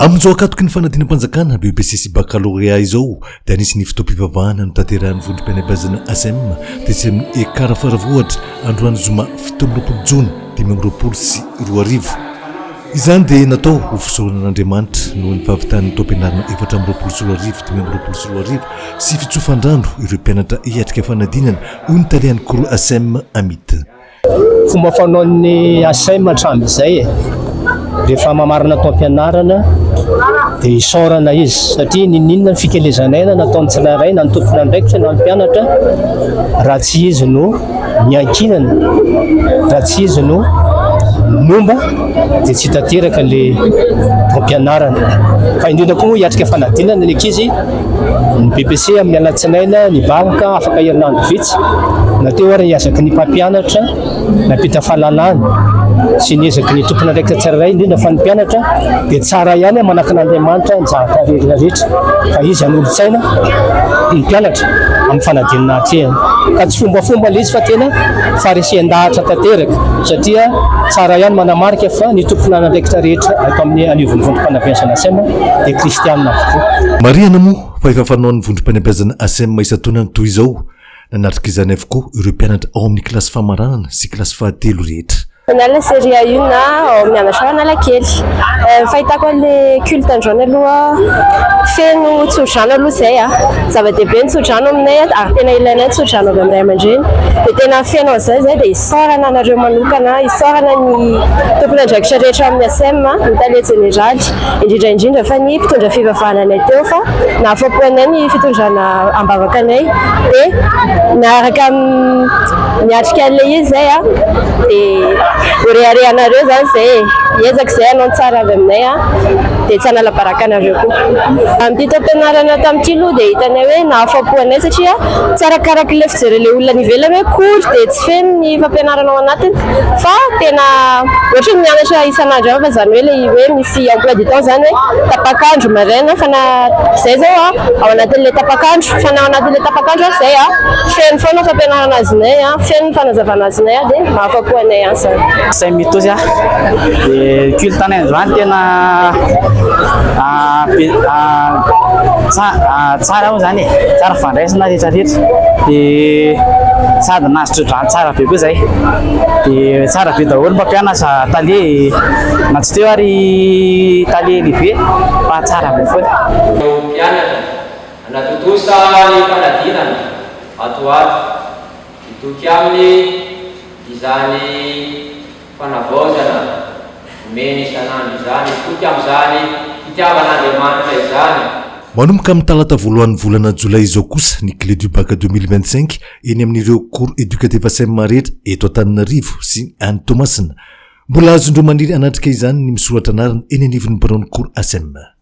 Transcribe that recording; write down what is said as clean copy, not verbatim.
amin'izao akatoky ny fanadinam-panjakana BEPC baccalauréat izao dia anisy ny fotoam-pivavahana no tanterahan'ny vondrom-pianakaviazana ASM dia tsy amin'ny ekara faravohatra androany zoma 17 jona 2024 izany dia natao ho fisaoran'Andriamanitra no ny fahavitan'ny tao-pianarana 424 sy fitsofan-drano ireo mpianatra hiatrika fanadinana hoy ny talian'ny koro ASM Amit. Fomba fanaon'ny ASM hatramin'izay rehefa mamarina taom-pianarana dia isaorana izy satria ninona ny fikelezanay na nataon'ny tsirairay na ny tompona andraikitra na ny mpianatra raha tsy izy no miankinana, raha tsy izy no momba dia tsy tanteraka le taom-pianarana. Fa indrindra koa moa hiatrika fanadinana ny ankizy, ny BEPC amin'ny alatsinaina nibavaka afaka herinandro vitsy nateo ary hiazaky ny mpampianatra napita fahalalana sy niezaky ny tompona andraikitra tsirairay indrindra fa ny mpianatra dia tsara ihany manakan'Andriamanitra njahatra rehetrarehetra fa izy an'olon-tsaina ny mpianatra amin'ny fanadinana hatrehany ka tsy fombafomba le izy fa tena farisian-dahatra tanteraka satria tsara ihany manamarika fa ny tompona andraikitra rehetra ato amin'ny anivon'ny vondrom-panampiasana ASM dia kristianina avokoa. Mariana moa fa efa fanaon'ny vondrom-panampiasana ASM isan-taonany toy izao nanatrika izany avokoa ireo mpianatra ao amin'ny kilasy famaranana sy kilasy fahatelo rehetra. Nala seria una ao mianatra nala kely fahitako le culte androany aloha feno tsodrano aloha zay zava-dehibe ny tsodrano aminay ary tena ilainay tsodrano avy amin'ny ray aman-dreny dia tena feno zay dia isaorana anareo manokana, isaorana ny tompona andraikitra rehetra amin'ny ASM ny tale jeneraly indrindra fa ny mpitondra fivavahana anay teo fa nahafapo anay ny fitondrana ambavaka anay dia miaraka miatrika an'ilay izy zay dia oreharehanareo zany zay hiezaka izay anao tsara avy aminay dia tsy hanala baraka anareo koa. Amin'ity taom-pianarana tamin'ity aloha dia hitanay hoe nahafapo anay satria tsarakaraka ilay fijery ilay olona nivelany hoe kory dia tsy feno ny fampianarana ao anatiny fa tena ohatra ny mianatra isan'andro fa zany hoe misy emploi du temps zany hoe tapakandro maraina fa na izay zao ao anatin'ilay tapakandro fa na ao anatin'ilay tapakandro zay feno foana fampianarana azinay feno fanazavana azinay dia mahafapo anay zany. Sai mitozy dia culte anay androany tena tsara ho zany tsara fandraisana rehetrarehetra dia sady nazotsodrano tsara be koa zay dia tsara be daholo mpampianatra talie na tsy teo ary talie lehibe fa tsara be foana. Mpianatra anatotosa ny fanadinana atoato itoky aminy izany fanavaozana omeny isan'andro izany toky amin'izany fitiavan'Andriamanitra izany. Manomboka amin'ny talata voalohan'ny volana Jolay izao kosa ny clé du bac 2025 eny amin'ireo cours éducatif ASM rehetra eto Antananarivo sy any Toamasina mbola azondreo maniry anatrika izany ny misoratra anarana eny anivon'ny mpanao ny cours ASM.